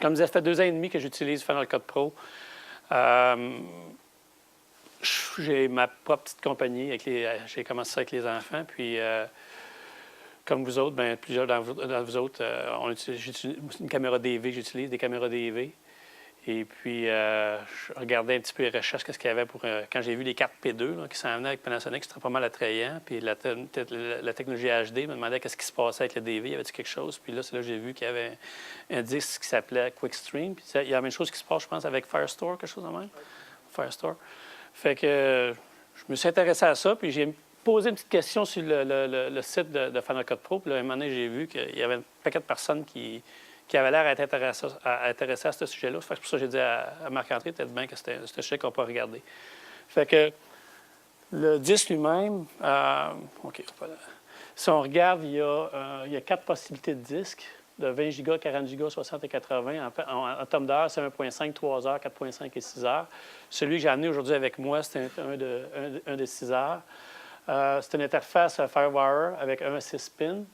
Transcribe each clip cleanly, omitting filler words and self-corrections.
Comme je disais, ça fait 2 ans et demi que j'utilise Final Cut Pro. J'ai ma propre petite compagnie. J'ai commencé ça avec les enfants. Puis, comme vous autres, bien, plusieurs dans vous autres, j'utilise une caméra DV. J'utilise des caméras DV. Et puis, je regardais un petit peu les recherches, qu'est-ce qu'il y avait pour... quand j'ai vu les cartes P2 là, qui s'en venaient avec Panasonic, c'était pas mal attrayant. Puis la technologie HD me demandait qu'est-ce qui se passait avec le DV, y avait-il quelque chose? Puis là, c'est là que j'ai vu qu'il y avait un disque qui s'appelait QuickStream. Puis il y a la même chose qui se passe, je pense, avec Firestore, quelque chose de même. Firestore. Fait que je me suis intéressé à ça, puis j'ai posé une petite question sur le site de Final Cut Pro. Puis là, à un moment donné, j'ai vu qu'il y avait un paquet de personnes qui avait l'air à être intéressé à ce sujet-là. C'est pour ça que j'ai dit à Marc-André, peut-être bien que c'était un sujet qu'on peut regarder. Fait que le disque lui-même, OK, voilà. Si on regarde, il y a 4 possibilités de disques, de 20 Go, 40 Go, 60 et 80. En termes d'heures, c'est 1.5, 3 heures, 4.5 et 6 heures. Celui que j'ai amené aujourd'hui avec moi, c'est un de 6 heures. C'est une interface FireWire avec un 6 pins.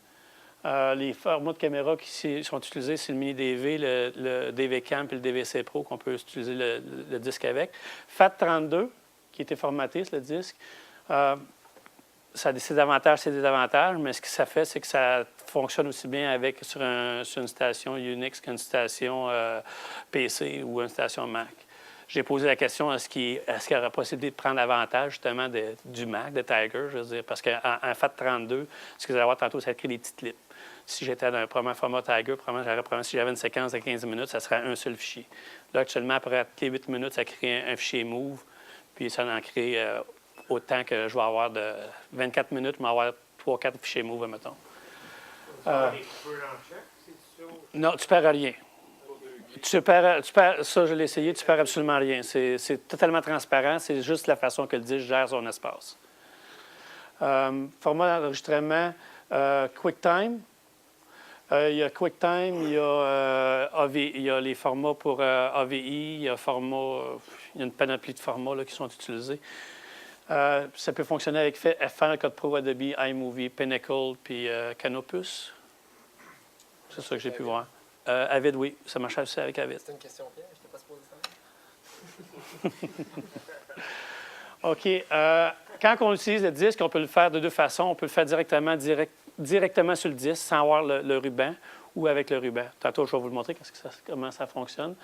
Les formats de caméra qui sont utilisés, c'est le Mini DV, le DV Cam et le DVC Pro qu'on peut utiliser le disque avec. FAT32, qui était formaté, c'est le disque. Ça a ses avantages, ses désavantages, mais ce que ça fait, c'est que ça fonctionne aussi bien sur une station Unix qu'une station PC ou une station Mac. J'ai posé la question, est-ce qu'il y aurait possibilité de prendre l'avantage justement du Mac, de Tiger, je veux dire, parce qu'en FAT32, ce que vous allez voir tantôt, ça crée des petites clips. Si j'étais dans un format Tiger, probablement, si j'avais une séquence de 15 minutes, ça serait un seul fichier. Là, actuellement, après les 8 minutes, ça crée un fichier Move, puis ça en crée autant que je vais avoir de 24 minutes, je vais avoir 3-4 fichiers Move, mettons. Non, tu perds rien. Ça, je l'ai essayé, tu perds absolument rien. C'est totalement transparent, c'est juste la façon que le disque gère son espace. Format d'enregistrement QuickTime. Il y a QuickTime, il y a les formats pour AVI, il y a une panoplie de formats là, qui sont utilisés. Ça peut fonctionner avec Final Cut Pro, Adobe, iMovie, Pinnacle, puis Canopus. C'est ça que j'ai pu voir. Avid, oui, ça marche aussi avec Avid. C'est une question piège, je n'étais pas supposé savoir. OK. Quand on utilise le disque, on peut le faire de deux façons. On peut le faire directement sur le disque, sans avoir le ruban, ou avec le ruban. Tantôt, je vais vous le montrer comment ça fonctionne.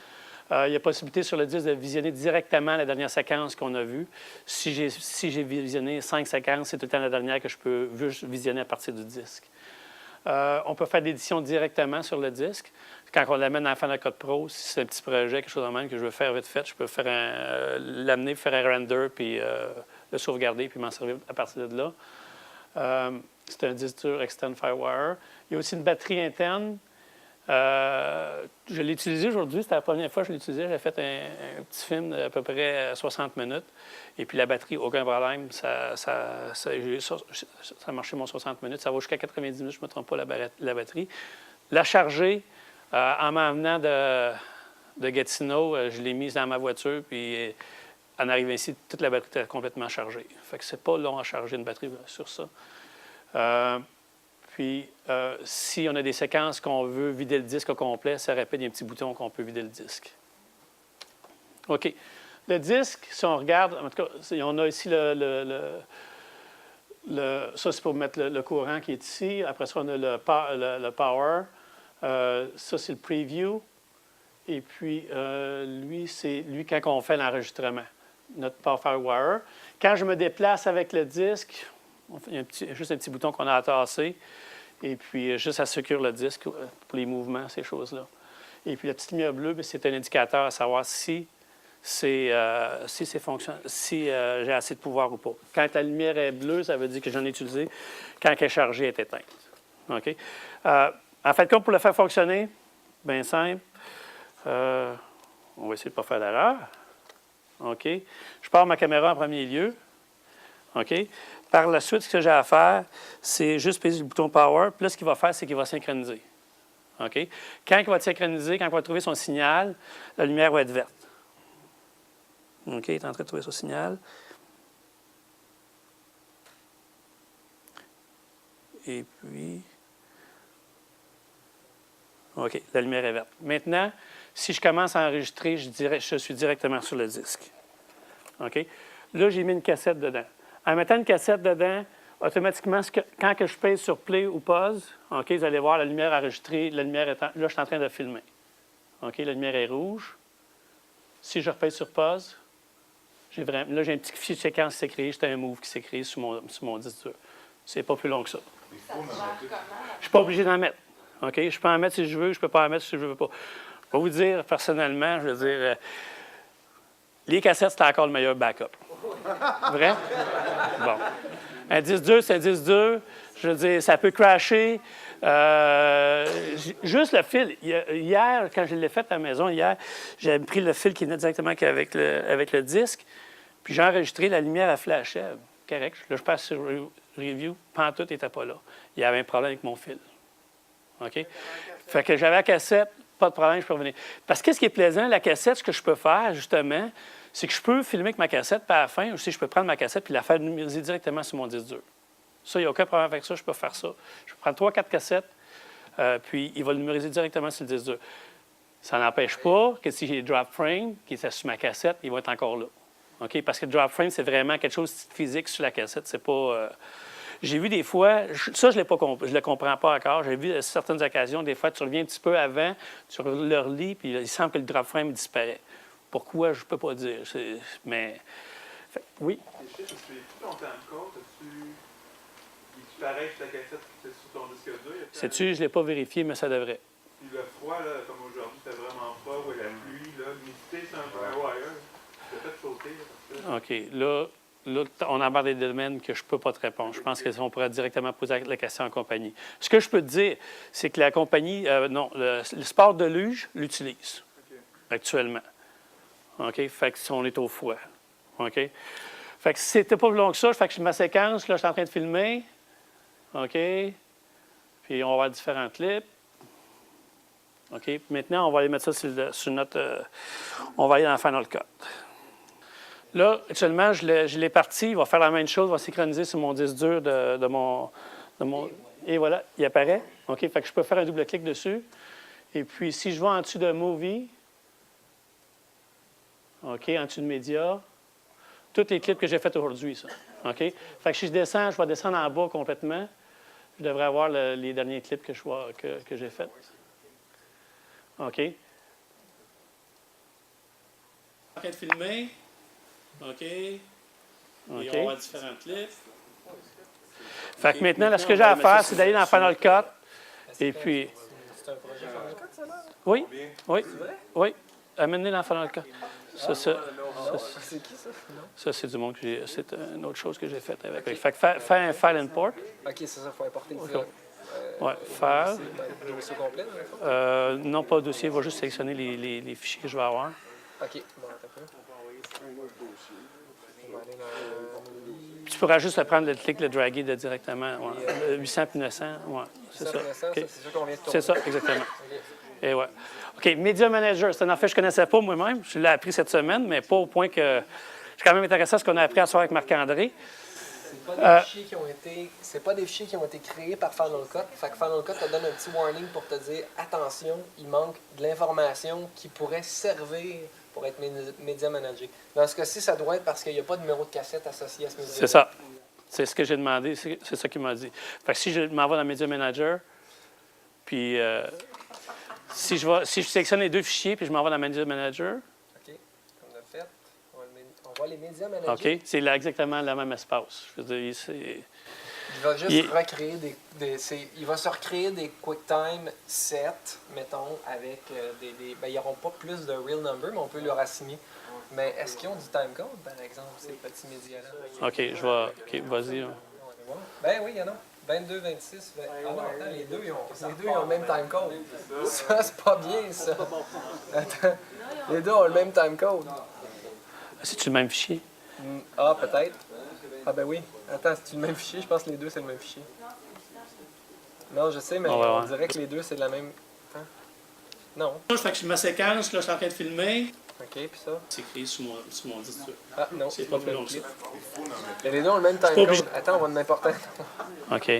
Il y a possibilité sur le disque de visionner directement la dernière séquence qu'on a vue. Si j'ai visionné 5 séquences, c'est tout le temps la dernière que je peux visionner à partir du disque. On peut faire l'édition directement sur le disque. Quand on l'amène dans Final Cut Pro, si c'est un petit projet, quelque chose de même que je veux faire vite fait, je peux l'amener, faire un render, puis le sauvegarder, puis m'en servir à partir de là. C'est un disque dur externe FireWire. Il y a aussi une batterie interne. Je l'ai utilisé aujourd'hui, c'était la première fois que je l'ai utilisé. J'ai fait un petit film d'à peu près 60 minutes. Et puis la batterie, aucun problème. Ça a marché mon 60 minutes. Ça va jusqu'à 90 minutes, je ne me trompe pas, la batterie. La charger, en m'emmenant de Gatineau, je l'ai mise dans ma voiture. Puis en arrivant ici, toute la batterie était complètement chargée. Fait que c'est pas long à charger une batterie sur ça. Puis, si on a des séquences qu'on veut vider le disque au complet, ça répète, il y a un petit bouton qu'on peut vider le disque. OK. Le disque, si on regarde, en tout cas, on a ici ça, c'est pour mettre le courant qui est ici. Après ça, on a le power. Ça, c'est le preview. Et puis, c'est quand on fait l'enregistrement, notre FireWire. Quand je me déplace avec le disque, il y a juste un petit bouton qu'on a à tasser. Et puis, juste à sécure le disque pour les mouvements, ces choses-là. Et puis, la petite lumière bleue, c'est un indicateur à savoir si j'ai assez de pouvoir ou pas. Quand la lumière est bleue, ça veut dire que j'en ai utilisé. Quand elle est chargée, elle est éteinte. OK? En fait, comme pour le faire fonctionner, bien simple, on va essayer de ne pas faire d'erreur. OK? Je pars ma caméra en premier lieu. OK? Par la suite, ce que j'ai à faire, c'est juste peser le bouton Power. Puis là, ce qu'il va faire, c'est qu'il va synchroniser. OK? Quand il va être synchronisé, quand il va trouver son signal, la lumière va être verte. OK? Il est en train de trouver son signal. Et puis... OK, la lumière est verte. Maintenant, si je commence à enregistrer, je suis directement sur le disque. OK? Là, j'ai mis une cassette dedans. En mettant une cassette dedans, automatiquement, quand que je pèse sur play ou pause, OK, vous allez voir la lumière enregistrée, la lumière là, je suis en train de filmer. OK, la lumière est rouge. Si je repèse sur pause, là, j'ai un petit fichier de séquence qui s'est créé, c'est un move qui s'est créé sur mon disque dur. C'est pas plus long que ça. Je ne suis pas obligé d'en mettre. OK? Je peux en mettre si je veux, je ne peux pas en mettre si je ne veux pas. Je vais vous dire, personnellement, je veux dire, les cassettes, c'est encore le meilleur backup. Vrai? Bon. Un disque dur, c'est un disque dur. Je veux dire, ça peut crasher. Juste le fil. Hier, quand je l'ai fait à la maison, j'ai pris le fil qui venait directement avec le disque, puis j'ai enregistré, la lumière a flashé. Correct. Là, je passe sur Review. Pantoute n'était pas là. Il y avait un problème avec mon fil. OK? Fait que j'avais la cassette, pas de problème, je peux revenir. Parce que ce qui est plaisant, la cassette, ce que je peux faire, justement, c'est que je peux filmer avec ma cassette, puis à la fin, aussi, je peux prendre ma cassette puis la faire numériser directement sur mon disque dur. Ça, il n'y a aucun problème avec ça, je peux faire ça. Je peux prendre 3-4 cassettes, puis il va le numériser directement sur le disque dur. Ça n'empêche pas que si j'ai drop frame, qui est sur ma cassette, il va être encore là. OK? Parce que le drop frame, c'est vraiment quelque chose de physique sur la cassette. C'est pas... J'ai vu des fois, ça, je ne le comprends pas encore. J'ai vu à certaines occasions, des fois, tu reviens un petit peu avant, tu le relis, puis il semble que le drop frame disparaît. Pourquoi, je ne peux pas dire. Mais, oui. Les chiffres, depuis ton timecode, es-tu pareil sur la cassette que sur ton disque dur? Sais-tu, je ne l'ai pas vérifié, mais ça devrait. Puis le froid, là, comme aujourd'hui, c'est vraiment froid, ou la pluie, l'humidité, c'est un peu wire. Tu t'as fait sauter. OK. Là, on aborde des domaines que je ne peux pas te répondre. Je pense qu'on pourrait directement poser la question en compagnie. Ce que je peux te dire, c'est que la compagnie, le sport de luge l'utilise actuellement. OK? Fait que si on est au froid. OK? Fait que c'était pas plus long que ça. Fait que ma séquence, là, je suis en train de filmer. OK? Puis on va avoir différents clips. OK? Maintenant, on va aller mettre ça sur notre... on va aller dans Final Cut. Là, actuellement, je l'ai parti. Il va faire la même chose. Il va synchroniser sur mon disque dur de mon... Et voilà, il apparaît. OK? Fait que je peux faire un double-clic dessus. Et puis, si je vais en dessous de Movie, OK, en dessous de Média, tous les clips que j'ai faits aujourd'hui, ça. OK? Fait que si je descends, je vais descendre en bas complètement. Je devrais avoir les derniers clips que j'ai faits. OK? En train de filmer. OK. Et on va avoir différents clips. Fait que maintenant, là, ce que j'ai à faire, c'est d'aller dans Final Cut. Et puis... C'est un projet Final Cut, ça, là? Oui. Oui. C'est vrai? Oui. Amenez dans Final Cut. C'est qui, ça? Ça, c'est du monde que j'ai... C'est une autre chose que j'ai faite avec. Fait que faire un file import. OK, c'est ça, il faut importer le fil. Oui, faire. Le dossier complet, dans le fond? Non, pas dossier. Il va juste sélectionner les fichiers que je vais avoir. OK, bon, attends un peu. On va aller dans... Tu pourras juste prendre le clic, le draguer directement. Ouais. Le 800 puis 900, ouais, c'est ça. 900, Okay. c'est ça qu'on vient de tourner. C'est ça, exactement. Et ouais. OK, Media Manager, c'est un fait que je ne connaissais pas moi-même. Je l'ai appris cette semaine, mais pas au point que... Je suis quand même intéressé à ce qu'on a appris à soir avec Marc-André. C'est pas des fichiers qui ont été créés par Final Cut. Fait que Final Cut te donne un petit warning pour te dire attention, il manque de l'information qui pourrait servir pour être média managé. Dans ce cas-ci, ça doit être parce qu'il n'y a pas de numéro de cassette associé à ce média. C'est ça. C'est ce que j'ai demandé, c'est ça qu'il m'a dit. Fait que si je m'en vais dans Media Manager, puis si je sélectionne les deux fichiers, puis je m'en vais dans Media Manager. OK, on a fait. On va les médias manager. OK, c'est là exactement le même espace. Je veux dire, il va juste recréer il va se recréer des QuickTime sets, mettons, avec ben, ils n'auront pas plus de real number, mais on peut leur assigner. Mais est-ce qu'ils ont du timecode, par exemple, ces petits médias-là? OK, je vois. OK, vas-y. Ben oui, il y en a. 22, 26, 20... Ah non, attends, les deux, ils ont le même timecode. Ça, c'est pas bien, ça. Attends, les deux ont le même timecode. C'est-tu le même fichier? Ah, peut-être. Ah ben oui. Attends, c'est-tu le même fichier? Je pense que les deux, c'est le même fichier. Non, je sais, mais on dirait que les deux, c'est de la même... Attends. Non. Fait que ma séquence, là, je suis en train de filmer. OK, puis ça? C'est écrit sur mon disque. Ah non, c'est pas plus long que ça. Mais les deux ont le même timecode. Attends, on va en importer un. OK.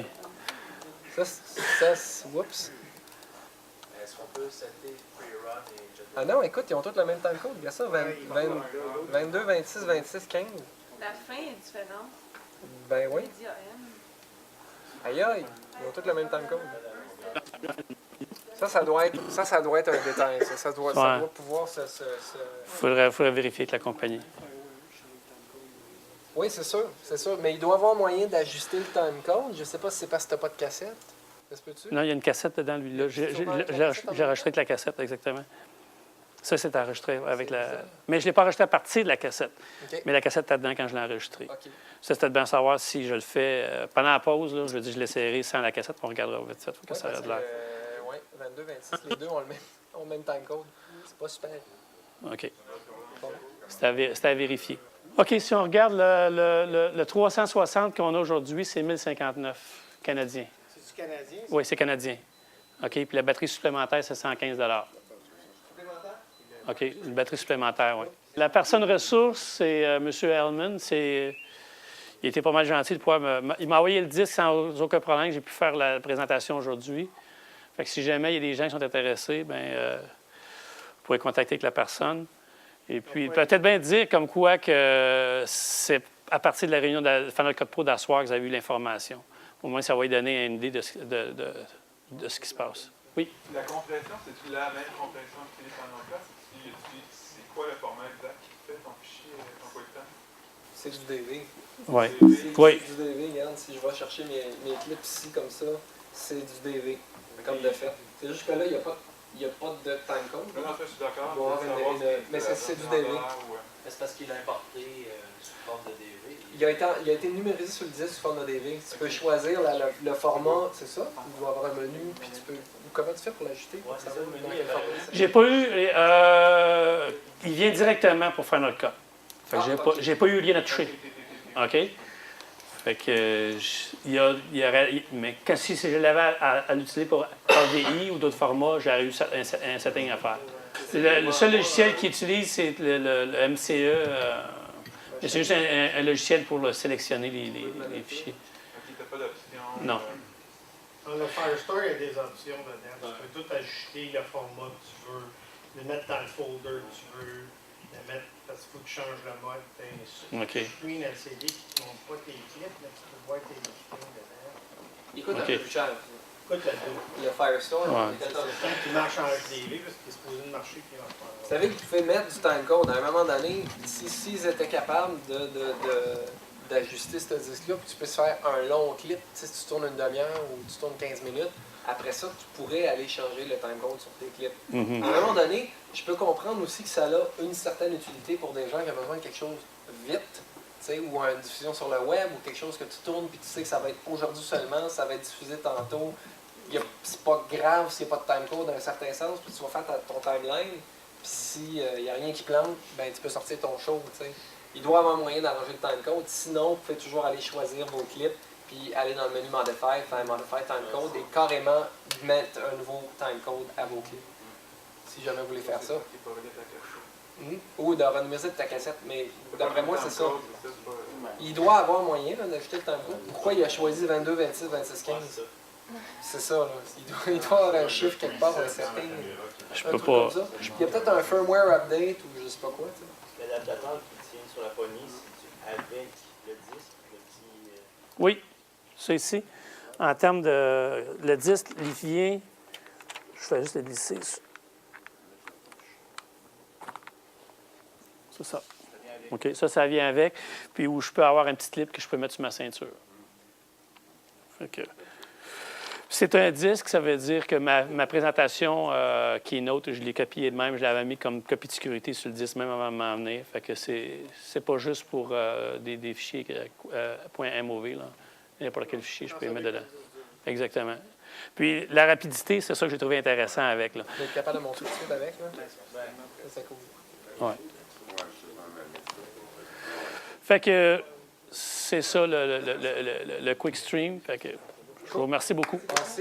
Ça, oups. peut setter pre-run et jet. Ah non, écoute, ils ont tous le même timecode. Regarde ça, 22, 26, 26, 15. La fin est différente. Ben oui. Il dit AM. Aïe aïe, ils ont tous le même timecode. Ça doit être un détail. Ça doit pouvoir se... Faudrait vérifier avec la compagnie. Oui, c'est sûr. Mais il doit y avoir moyen d'ajuster le timecode. Je ne sais pas si c'est parce que tu n'as pas de cassette. Ça se peut-tu? Non, il y a une cassette dedans, lui. Là. J'ai enregistré avec la cassette, exactement. Ça, c'est enregistré avec la... Mais je ne l'ai pas enregistré à partir de la cassette. Okay. Mais la cassette était dedans quand je l'ai enregistré. Okay. Ça, c'était de bien savoir si je le fais pendant la pause. Là, je l'ai serré sans la cassette. On regardera vite fait. Faut que ça ait l'air. Oui, 22, 26, les deux ont le même timecode. C'est pas super. OK. Bon. C'était à vérifier. OK, si on regarde le 360 qu'on a aujourd'hui, c'est 1059 canadiens. C'est du canadien? Oui, c'est canadien. OK, puis la batterie supplémentaire, c'est 115 Supplémentaire? OK, une batterie supplémentaire, oui. La personne ressource, c'est M. Hellman. Il était pas mal gentil de pouvoir il m'a envoyé le disque sans aucun problème. J'ai pu faire la présentation aujourd'hui. Fait que si jamais il y a des gens qui sont intéressés, bien, vous pourrez contacter avec la personne. Et puis, peut-être bien dire comme quoi que c'est à partir de la réunion de Final Cut Pro d'asseoir que vous avez eu l'information. Au moins, ça va lui donner une idée de ce qui se passe. Oui? La compression, c'est-tu la même compression que tu utilises en place? C'est quoi le format exact qui fait ton fichier, ton QuickTime? C'est du DV. Oui. C'est du DV, regarde, si je vais chercher mes clips ici comme ça, c'est du DV, comme de fait. C'est juste que là, il n'y a pas de timecode. Non, ça, je suis d'accord. Mais c'est du DV. C'est parce qu'il a importé sous forme de DV. Il a été numérisé sur le disque sous forme de DV. Tu peux choisir le format, c'est ça? Il doit avoir un menu, puis tu peux... Comment tu fais pour l'ajouter? Ouais, c'est ça, le menu. J'ai pas eu... il vient directement pour Final Cut. Fait que j'ai pas eu rien à toucher. OK? Fait que... mais si je l'avais à l'utiliser pour AVI ou d'autres formats, j'aurais eu un setting à faire. Le seul logiciel qu'il utilise, c'est le MCE. C'est juste un logiciel pour sélectionner les fichiers. Tu n'as pas d'option? Non. Dans le Firestore, il y a des options dedans. Tu peux tout ajuster, le format que tu veux, le mettre dans le folder que tu veux, le mettre parce qu'il faut que tu changes le mode. OK. Screen LCD qui ne te montre pas tes clips, mais tu peux voir tes screens dedans. Il coûte un peu plus cher. Écoute le Le Firestore, Ouais. qui marche en HDV parce qu'il est supposé de marcher puis il marche pas. vous savez qu'ils pouvaient mettre du timecode à un moment donné, s'ils étaient capables d'ajuster ce disque-là, puis tu peux se faire un long clip, si tu tournes une demi-heure ou tu tournes 15 minutes, après ça, tu pourrais aller changer le timecode sur tes clips. Mm-hmm. À un moment donné, je peux comprendre aussi que ça a une certaine utilité pour des gens qui ont besoin de quelque chose vite, ou une diffusion sur le web, ou quelque chose que tu tournes, puis tu sais que ça va être aujourd'hui seulement, ça va être diffusé tantôt. C'est pas grave s'il n'y a pas de timecode dans un certain sens, puis tu vas faire ton timeline, puis s'il n'y a rien qui plante, ben tu peux sortir ton show, t'sais. Il doit y avoir moyen d'arranger le timecode, sinon vous pouvez toujours aller choisir vos clips, puis aller dans le menu Modify, faire Modify Timecode, et carrément mettre un nouveau timecode à vos clips, si jamais vous voulez faire ça. Ou de renumériser ta cassette, mais d'après moi, c'est ça. Il doit avoir moyen d'ajouter le timecode. Pourquoi il a choisi 22, 26, 26, 15? C'est ça, là. Il doit avoir un chiffre quelque part, un setting. Je peux pas. Il y a peut-être un firmware update ou je sais pas quoi. L'adaptateur qui tient sur la poignée, c'est avec le disque, le petit. Oui, ça ici. En termes de. Le disque, il vient. Je fais juste le glisser. C'est ça. OK, ça vient avec. Puis où je peux avoir un petit clip que je peux mettre sur ma ceinture. Fait que. C'est un disque, ça veut dire que ma présentation Keynote, je l'ai copiée de même, je l'avais mis comme copie de sécurité sur le disque même avant de m'en venir. Fait que c'est pas juste pour des fichiers .mov, là. N'importe quel fichier, je peux les mettre dedans. Exactement. Puis la rapidité, c'est ça que j'ai trouvé intéressant avec. Là. Vous êtes capable de monter tout de suite avec, là? C'est cool. Oui. Fait que c'est ça le Quick Stream. Fait que je vous remercie beaucoup. Merci.